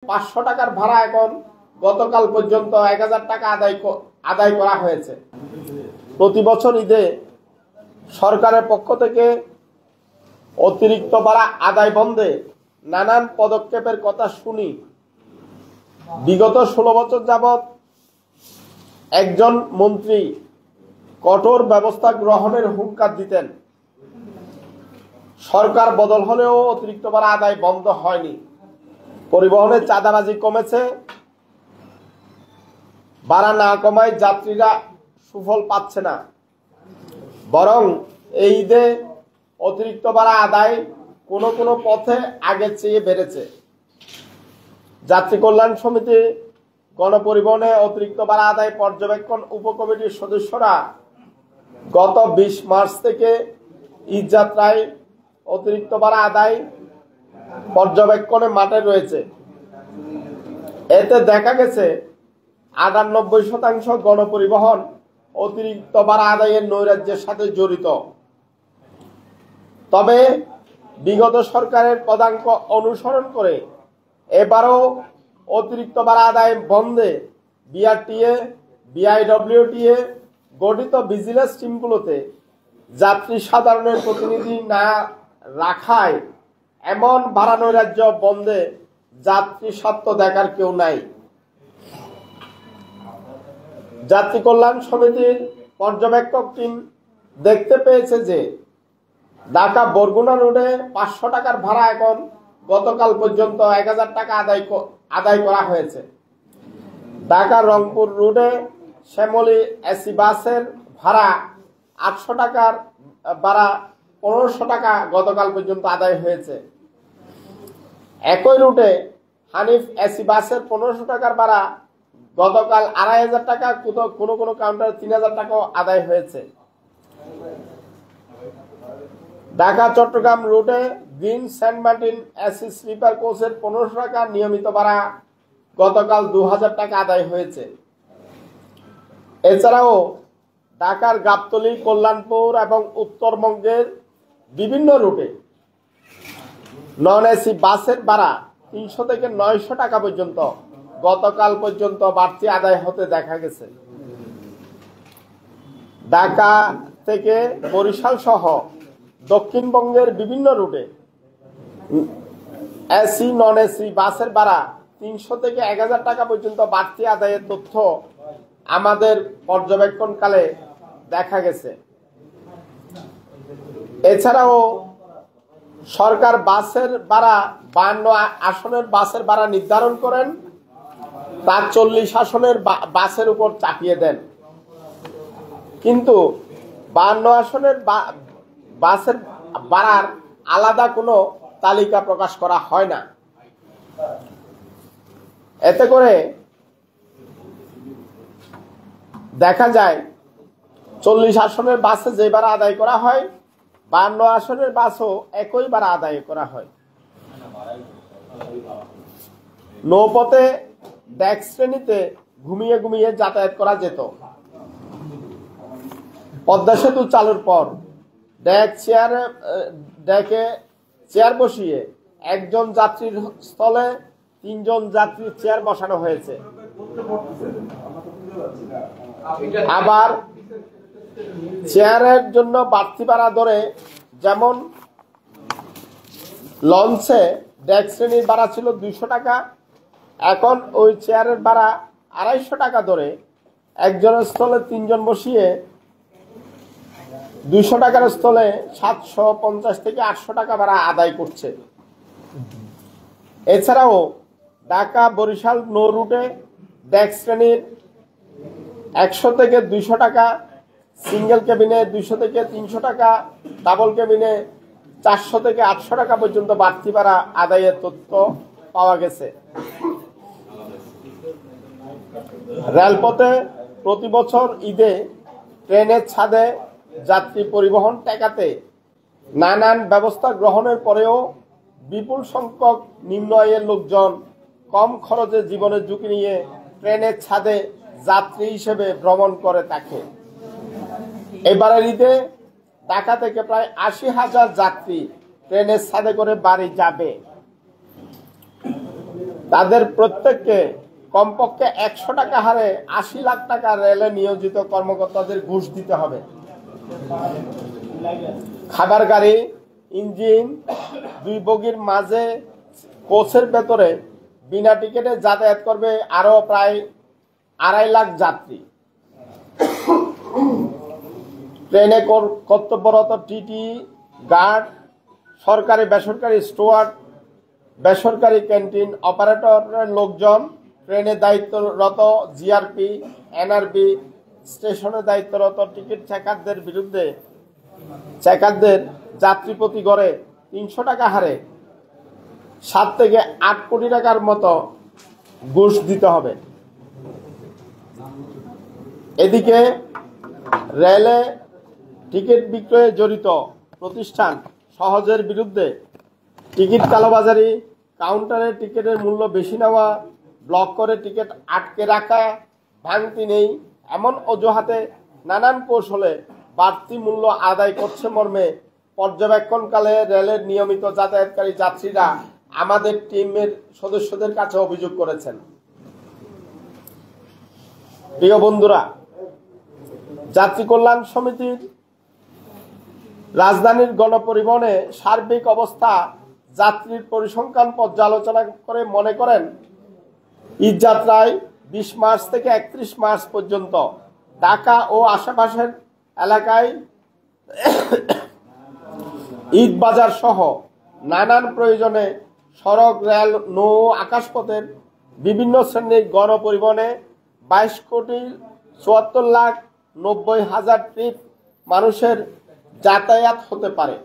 500 টাকার ভাড়া এখন গতকাল পর্যন্ত 1000 টাকা আদায় করা হয়েছে। প্রতি বছর ঈদে সরকারের পক্ষ থেকে অতিরিক্ত ভাড়া আদায় বন্ধে নানান পদক্ষেপের কথা শুনি। বিগত 16 বছর যাবৎ একজন মন্ত্রী কঠোর ব্যবস্থা গ্রহণের হুঙ্কার দিতেন। সরকার বদল হলেও অতিরিক্ত ভাড়া আদায় বন্ধ হয়নি। পরিবহনের চাঁদাবাজি কমেছে, ভাড়া না কমায় যাত্রীরা সুফল পাচ্ছে না, বরং এই ঈদে অতিরিক্ত ভাড়া আদায় কোনো কোনো পথে আগের চেয়ে বেড়েছে। যাত্রী কল্যাণ সমিতি গণপরিবহনে অতিরিক্ত ভাড়া আদায় পর্যবেক্ষণ উপকমিটির সদস্যরা গত 20 মার্চ থেকে ঈদ যাত্রায় অতিরিক্ত ভাড়া আদায় পর্যবেক্ষণে মাঠে রয়েছে। এতে দেখা গেছে 98% গণপরিবহন অতিরিক্ত ভাড়া আদায়ের নৈরাজ্যের সাথে জড়িত। তবে বিগত সরকারের পদাঙ্ক অনুসরণ করে এবারও অতিরিক্ত ভাড়া আদায় বন্ধে বিআরটিএ, বিআইডব্লিউটিএ গঠিত ভিজিলেন্স টিমগুলোতে যাত্রী সাধারণের প্রতিনিধি না রাখায় এমন ভাড়া নৈরাজ্য বন্ধে যাত্রী স্বার্থ দেখার কেউ নাই। যাত্রী কল্যাণ সমিতির পর্যবেক্ষক টিম দেখতে পেয়েছে যে ঢাকা বরগুনা রোডে 500 টাকার ভাড়া এখন গতকাল পর্যন্ত 1000 টাকা আদায় করা হয়েছে। ঢাকা রংপুর রোডে শ্যামলী এসি বাসের ভাড়া 800 টাকার ভাড়া 1500 টাকা গতকাল পর্যন্ত আদায় হয়েছে। একই রুটে হানিফ এসি বাসের 1500 টাকার ভাড়া গতকাল 2500 টাকা, কোনো কোনো কাউন্টারে 3000 টাকাও আদায় হয়েছে। ঢাকা চট্টগ্রাম রুটে Green Saint Martin AC sleeper কোচের 1500 টাকা নিয়মিত ভাড়া গতকাল 2000 টাকা আদায় হয়েছে। এছাড়াও ঢাকার গাবতলী, কল্যাণপুর এবং উত্তরবঙ্গের বিভিন্ন রুটে নন এসি বাসের ভাড়া 300 থেকে 900 টাকা পর্যন্ত গতকাল পর্যন্ত বাড়তি আদায় হতে দেখা গেছে। ঢাকা থেকে বরিশাল সহ দক্ষিণবঙ্গের বিভিন্ন রুটে এসি নন এসি বাসের ভাড়া 300 থেকে 1000 টাকা পর্যন্ত বাড়তি আদায়ের তথ্য আমাদের পর্যবেক্ষণকালে দেখা গেছে। এছাড়াও সরকার বাসের ভাড়া 52 আসনের বাসের ভাড়া নির্ধারণ করেন, তার 40 আসনের বাসের উপর চাপিয়ে দেন, কিন্তু 52 আসনের বাসের ভাড়ার আলাদা কোনো তালিকা প্রকাশ করা হয় না। এতে করে দেখা যায় 40 আসনের বাসে যে ভাড়া আদায় করা হয়, 52 আসনের বাসও একই ভাড়া আদায় করা হয়। নৌপথে ডেস্ক শ্রেণীতে ঘুমিয়ে ঘুমিয়ে যাতায়াত করা যেত। পদ্মা সেতু চালুর পর ডেকে চেয়ার বসিয়ে একজন যাত্রীর স্থলে 3 জন যাত্রীর চেয়ার বসানো হয়েছে। আবার চেয়ারের জন্য বাড়তি ভাড়া ধরে, যেমন লঞ্চে ডেক শ্রেণীর ভাড়া ছিল 200 টাকা, এখন ওই চেয়ারের ভাড়া 250 টাকা ধরে একজনের স্থলে 3 জন বসিয়ে 200 টাকার স্থলে 750 থেকে 800 টাকা ভাড়া আদায় করছে। এছাড়াও ঢাকা বরিশাল নৌ রুটে ডেক শ্রেণীর 100 থেকে 200 টাকা, সিঙ্গেল কেবিনে 200 থেকে 300 টাকা, ডাবল কেবিনে 400 থেকে 800 টাকা পর্যন্ত বাড়তি ভাড়া আদায়ের তথ্য পাওয়া গেছে। রেলপথে প্রতি বছর ঈদে ট্রেনের ছাদে যাত্রী পরিবহন ঠেকাতে নানান ব্যবস্থা গ্রহণের পরেও বিপুল সংখ্যক নিম্ন আয়ের লোকজন কম খরচে জীবনের ঝুঁকি নিয়ে ট্রেনের ছাদে যাত্রী হিসেবে ভ্রমণ করে থাকে। এবারের ঈদে ঢাকা থেকে প্রায় 80,000 যাত্রী ট্রেনের ছাদে করে বাড়ি যাবে। তাদের প্রত্যেককে কমপক্ষে 100 টাকা হারে 80 লাখ টাকা রেলে নিয়োজিত কর্মকর্তাদের ঘুষ দিতে হবে। খাবার গাড়ি, ইঞ্জিন, 2 বগির মাঝে কোচের ভেতরে বিনা টিকিটে যাতায়াত করবে আরো প্রায় 2.5 লাখ যাত্রী। ট্রেনে কর্তব্যরত টিটি, গার্ড, সরকারি বেসরকারি স্টুয়ার্ড, বেসরকারি ক্যান্টিন অপারেটরের লোকজন, ট্রেনে দায়িত্বরত জিআরপি, এনআরবি, স্টেশনে দায়িত্বরত টিকিট চেকারদের বিরুদ্ধে চেকারদের যাত্রী প্রতি গড়ে 300 টাকা হারে 7 থেকে 8 কোটি টাকার মতো ঘুষ দিতে হবে। এদিকে রেলে টিকিট বিক্রয়ে জড়িত প্রতিষ্ঠান সহজের বিরুদ্ধে টিকিট কালোবাজারি, কাউন্টারে টিকিটের মূল্য বেশি নেওয়া, ব্লক করে টিকিট আটকে রাখা, ভাঙতি নেই এমন অজুহাতে নানান কৌশলে বাড়তি মূল্য আদায় করছে মর্মে পর্যবেক্ষণকালে রেলের নিয়মিত যাতায়াতকারী যাত্রীরা আমাদের টিমের সদস্যদের কাছে অভিযোগ করেছেন। প্রিয় বন্ধুরা, যাত্রী কল্যাণ সমিতির রাজধানীর গণপরিবহনে সার্বিক অবস্থা যাত্রীর পরিসংখ্যান পর্যালোচনা করে মনে করেন ঈদ যাত্রায় 20 মার্চ থেকে 31 মার্চ পর্যন্ত ঢাকা ও আশেপাশের এলাকায় ঈদ বাজার সহ নানান প্রয়োজনে সড়ক, রেল, নৌ, আকাশপথের বিভিন্ন শ্রেণীর গণপরিবহনে 22,74,90,000 ট্রিপ মানুষের যাতায়াত হতে পারে।